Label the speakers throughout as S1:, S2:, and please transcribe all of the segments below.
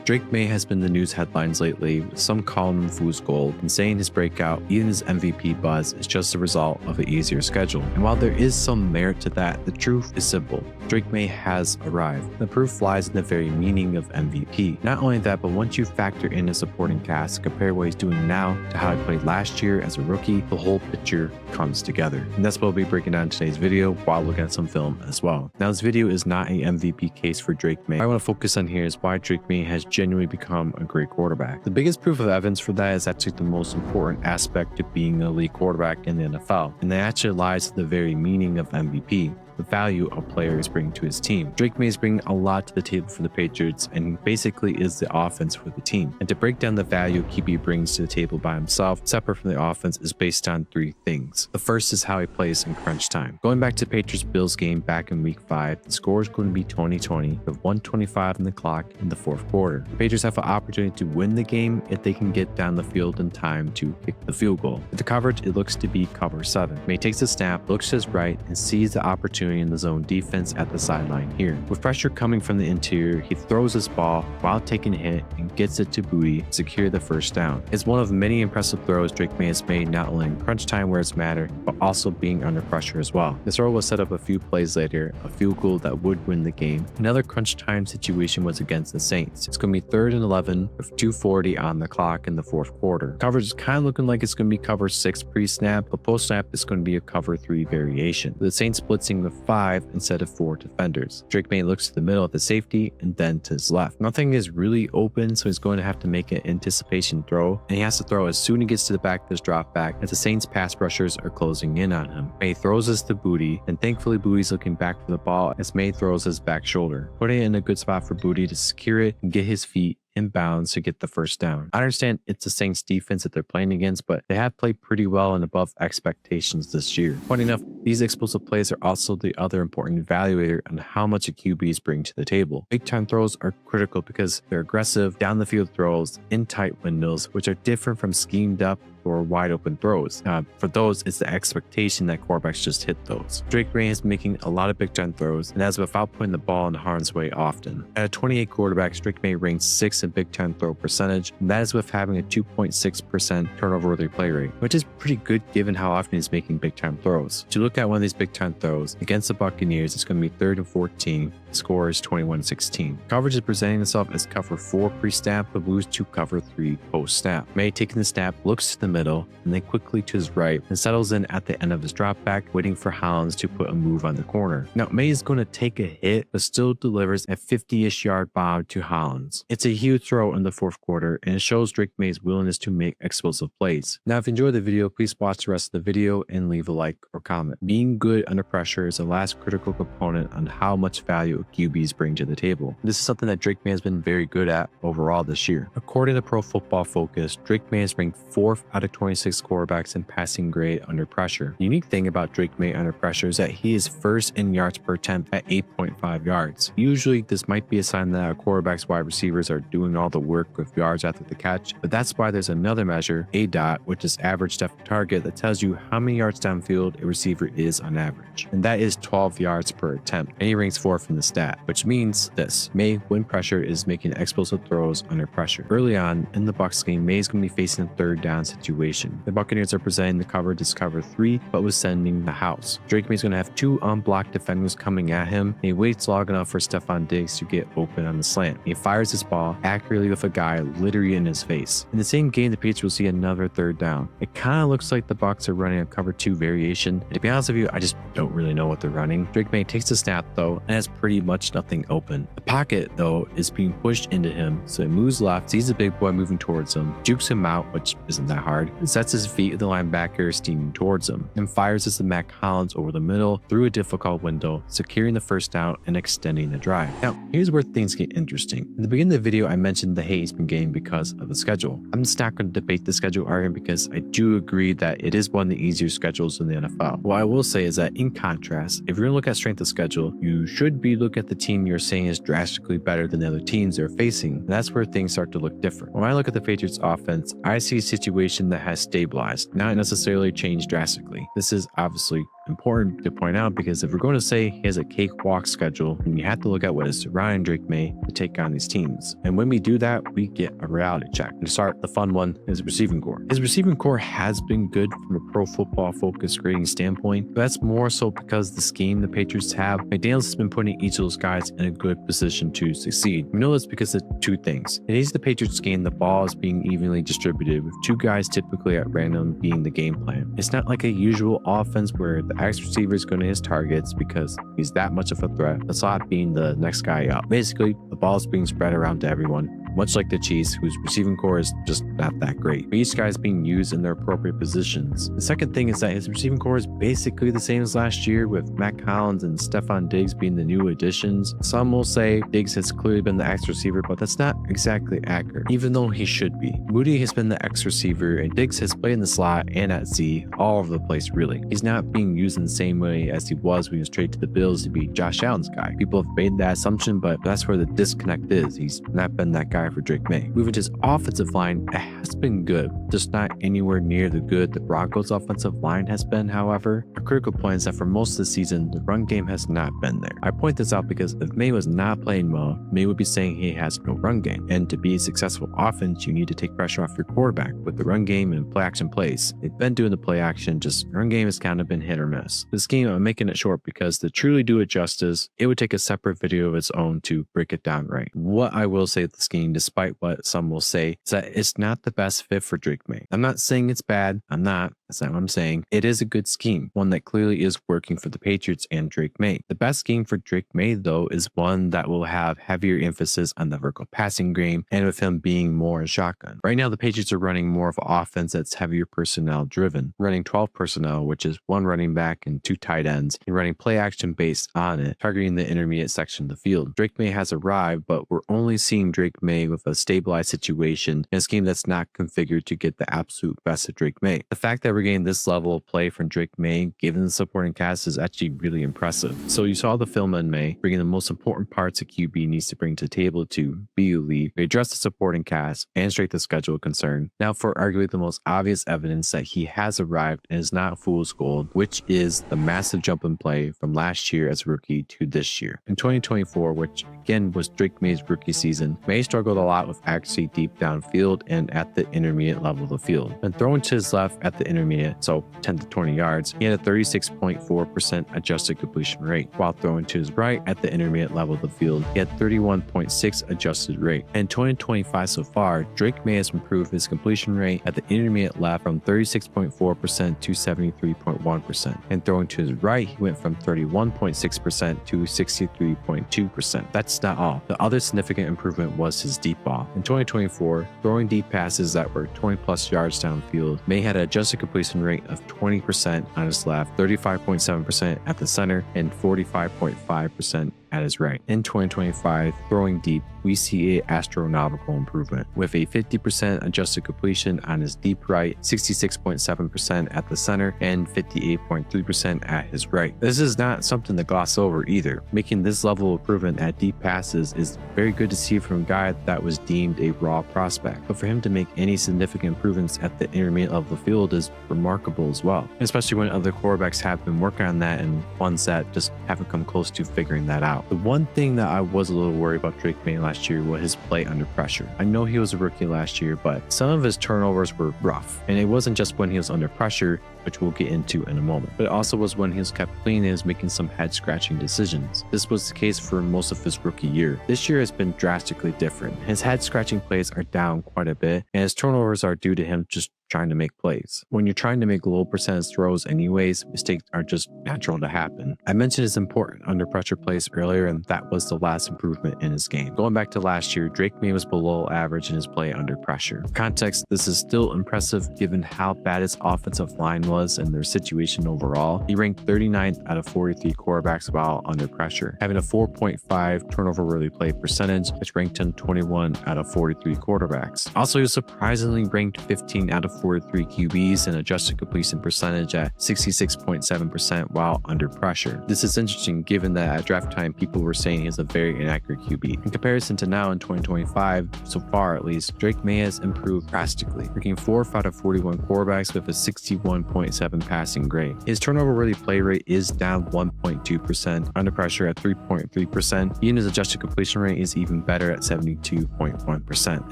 S1: Drake Maye has been in the news headlines lately, with some calling him fool's gold and saying his breakout, even his MVP buzz, is just a result of an easier schedule. And while there is some merit to that, the truth is simple. Drake Maye has arrived. The proof lies in the very meaning of MVP. Not only that, but once you factor in a supporting cast, compare what he's doing now to how he played last year as a rookie, the whole picture comes together. And that's what we'll be breaking down in today's video while looking at some film as well. Now, this video is not a MVP case for Drake Maye. What I want to focus on here is why Drake Maye has genuinely become a great quarterback. The biggest proof of evidence for that is actually the most important aspect to being an elite quarterback in the NFL, and that actually lies to the very meaning of MVP. The value a player is bringing to his team. Drake Maye is bringing a lot to the table for the Patriots and basically is the offense for the team. And to break down the value QB brings to the table by himself, separate from the offense, is based on three things. The first is how he plays in crunch time. Going back to Patriots-Bills game back in week 5, the score is going to be 20-20 with 1:25 on the clock in the fourth quarter. The Patriots have an opportunity to win the game if they can get down the field in time to kick the field goal. With the coverage, it looks to be cover 7. Maye takes a snap, looks to his right, and sees the opportunity in the zone defense at the sideline here. With pressure coming from the interior, he throws his ball while taking a hit and gets it to Booty to secure the first down. It's one of many impressive throws Drake Maye has made, not only in crunch time where it's mattered, but also being under pressure as well. This throw was set up a few plays later, a field goal that would win the game. Another crunch time situation was against the Saints. It's going to be 3rd and 11 with 2:40 on the clock in the fourth quarter. Coverage is kind of looking like it's going to be cover 6 pre-snap, but post-snap it's going to be a cover 3 variation. The Saints blitzing with 5 instead of 4 defenders. Drake Maye looks to the middle at the safety and then to his left. Nothing is really open, so he's going to have to make an anticipation throw, and he has to throw as soon as he gets to the back of his drop back as the Saints pass rushers are closing in on him. Maye throws this to Booty, and thankfully Booty's looking back for the ball as Maye throws his back shoulder, putting it in a good spot for Booty to secure it and get his feet inbounds to get the first down. I understand it's the Saints defense that they're playing against, but they have played pretty well and above expectations this year. Funny enough, these explosive plays are also the other important evaluator on how much a QBs bring to the table. Big time throws are critical because they're aggressive, down the field throws in tight windows, which are different from schemed up or wide open throws. For those, it's the expectation that quarterbacks just hit those. Drake Maye is making a lot of big time throws and that's without putting the ball in harm's way often. At a 28 quarterback, Drake Maye ranks 6th in big time throw percentage, and that is with having a 2.6% turnover worthy play rate, which is pretty good given how often he's making big time throws. To look at one of these big time throws against the Buccaneers, it's going to be 3rd and 14. The score is 21-16. Coverage is presenting itself as cover 4 pre-snap, but moves to cover 3 post-snap. Maye taking the snap, looks to the middle, and then quickly to his right, and settles in at the end of his drop back, waiting for Hollins to put a move on the corner. Now, Maye is going to take a hit, but still delivers a 50-ish yard bomb to Hollins. It's a huge throw in the fourth quarter, and it shows Drake Maye's willingness to make explosive plays. Now, if you enjoyed the video, please watch the rest of the video and leave a like or comment. Being good under pressure is the last critical component on how much value QBs bring to the table. This is something that Drake Maye has been very good at overall this year. According to Pro Football Focus, Drake Maye is ranked 4th out of 26 quarterbacks in passing grade under pressure. The unique thing about Drake Maye under pressure is that he is 1st in yards per attempt at 8.5 yards. Usually, this might be a sign that a quarterback's wide receivers are doing all the work with yards after the catch, but that's why there's another measure, ADOT, which is average depth of target, that tells you how many yards downfield a receiver is on average, and that is 12 yards per attempt, and he ranks 4th in the stat, which means this: Maye, when pressure, is making explosive throws under pressure. Early on in the Bucs game, Maye is going to be facing a 3rd down situation. The Buccaneers are presenting the coverage as cover 3, but was sending the house. Drake Maye is going to have 2 unblocked defenders coming at him, and he waits long enough for Stephon Diggs to get open on the slant. He fires his ball accurately with a guy literally in his face. In the same game, the Patriots will see another 3rd down. It kind of looks like the Bucs are running a cover 2 variation, and to be honest with you, I just don't really know what they're running. Drake Maye takes the snap though, and has pretty much nothing open. The pocket though is being pushed into him, so he moves left, sees the big boy moving towards him, jukes him out, which isn't that hard, and sets his feet at the linebacker steaming towards him, and fires this to Mac Hollins over the middle through a difficult window, securing the first down and extending the drive. Now, here's where things get interesting. In the beginning of the video, I mentioned the hate he's been getting because of the schedule. I'm just not going to debate the schedule argument because I do agree that it is one of the easier schedules in the NFL. What I will say is that in contrast, if you're going to look at strength of schedule, you should be looking at the team you're saying is drastically better than the other teams they're facing. And that's where things start to look different. When I look at the Patriots offense, I see a situation that has stabilized, not necessarily changed drastically. This is obviously important to point out because if we're going to say he has a cakewalk schedule, then you have to look at what is surrounding Drake Maye to take on these teams. And when we do that, we get a reality check. And to start, the fun one is receiving core. His receiving core has been good from a pro football focused grading standpoint, but that's more so because the scheme the Patriots have, McDaniels has been putting each of those guys in a good position to succeed. We know this because of two things. It is the Patriots game, the ball is being evenly distributed with two guys typically at random being the game plan. It's not like a usual offense where the X receiver is going to his targets because he's that much of a threat, the slot being the next guy up. Basically, the ball is being spread around to everyone, much like the Chiefs, whose receiving core is just not that great. But each guy is being used in their appropriate positions. The second thing is that his receiving core is basically the same as last year, with Matt Collins and Stephon Diggs being the new additions. Some will say Diggs has clearly been the X receiver, but that's not exactly accurate, even though he should be. Moody has been the X receiver, and Diggs has played in the slot and at Z, all over the place really. He's not being used in the same way as he was when he was traded to the Bills to be Josh Allen's guy. People have made that assumption, but that's where the disconnect is. He's not been that guy for Drake Maye. Moving to his offensive line, it has been good, just not anywhere near the good the Broncos offensive line has been. However, a critical point is that for most of the season, the run game has not been there. I point this out because if Maye was not playing well, Maye would be saying he has no run game. And to be a successful offense, you need to take pressure off your quarterback with the run game and play action plays. They've been doing the play action, just run game has kind of been hit or miss. This game, I'm making it short because to truly do it justice, it would take a separate video of its own to break it down right. What I will say with this game, despite what some will say, is that it's not the best fit for Drake Maye. I'm not saying it's bad. That's not what I'm saying. It is a good scheme, one that clearly is working for the Patriots and Drake Maye. The best scheme for Drake Maye, though, is one that will have heavier emphasis on the vertical passing game and with him being more in shotgun. Right now, the Patriots are running more of an offense that's heavier personnel driven, running 12 personnel, which is one running back and two tight ends, and running play action based on it, targeting the intermediate section of the field. Drake Maye has arrived, but we're only seeing Drake Maye with a stabilized situation in a scheme that's not configured to get the absolute best of Drake Maye. The fact that we're getting this level of play from Drake Maye, given the supporting cast, is actually really impressive. So you saw the film in May, bringing the most important parts a QB needs to bring to the table to be elite. We address the supporting cast and strength of schedule concern. Now for arguably the most obvious evidence that he has arrived and is not fool's gold, which is the massive jump in play from last year as a rookie to this year. In 2024, which again was Drake Maye's rookie season, Maye struggled a lot with accuracy deep downfield and at the intermediate level of the field. When throwing to his left at the intermediate, so 10 to 20 yards, he had a 36.4% adjusted completion rate, while throwing to his right at the intermediate level of the field, he had 31.6 adjusted rate. In 2025 so far, Drake Maye has improved his completion rate at the intermediate left from 36.4% to 73.1%, and throwing to his right, he went from 31.6% to 63.2%. That's not all. The other significant improvement was his deep ball. In 2024, throwing deep passes that were 20 plus yards downfield, Maye had an adjusted completion rate of 20% on his left, 35.7% at the center, and 45.5% at his right. In 2025, throwing deep, we see a astronomical improvement with a 50% adjusted completion on his deep right, 66.7% at the center, and 58.3% at his right. This is not something to gloss over either. Making this level of improvement at deep passes is very good to see from a guy that was deemed a raw prospect, but for him to make any significant improvements at the intermediate level of the field is remarkable as well, especially when other quarterbacks have been working on that and ones that just haven't come close to figuring that out. The one thing that I was a little worried about Drake Maye last year was his play under pressure. I know he was a rookie last year, but some of his turnovers were rough, and it wasn't just when he was under pressure, which we'll get into in a moment, but it also was when he was kept clean and was making some head-scratching decisions. This was the case for most of his rookie year. This year has been drastically different. His head-scratching plays are down quite a bit, and his turnovers are due to him just trying to make plays. When you're trying to make low percentage throws anyways, mistakes are just natural to happen. I mentioned his important under pressure plays earlier, and that was the last improvement in his game. Going back to last year, Drake Maye was below average in his play under pressure. For context, this is still impressive given how bad his offensive line was and their situation overall. He ranked 39th out of 43 quarterbacks while under pressure, having a 4.5 turnover-worthy play percentage, which ranked him 21 out of 43 quarterbacks. Also, he was surprisingly ranked 15 out of 43 QBs and adjusted completion percentage at 66.7% while under pressure. This is interesting given that at draft time, people were saying he's a very inaccurate QB. In comparison to now in 2025, so far at least, Drake Maye has improved drastically, ranking 4th out of 41 quarterbacks with a 61.7 passing grade. His turnover-worthy play rate is down 1.2%, under pressure at 3.3%. Even his adjusted completion rate is even better at 72.1%.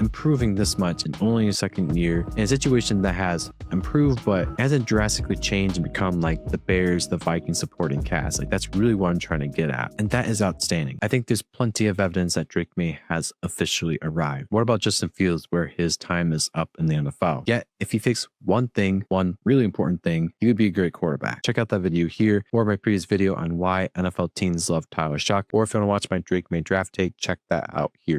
S1: Improving this much in only his second year in a situation that has improved but hasn't drastically changed and become like the Bears, the Vikings supporting cast. Like, that's really what I'm trying to get at. And that is outstanding. I think there's plenty of evidence that Drake Maye has officially arrived. What about Justin Fields, where his time is up in the NFL? Yet, if he fixed one really important thing, he would be a great quarterback. Check out that video here or my previous video on why NFL teams love Tyler Shock. Or if you want to watch my Drake Maye draft take, check that out here.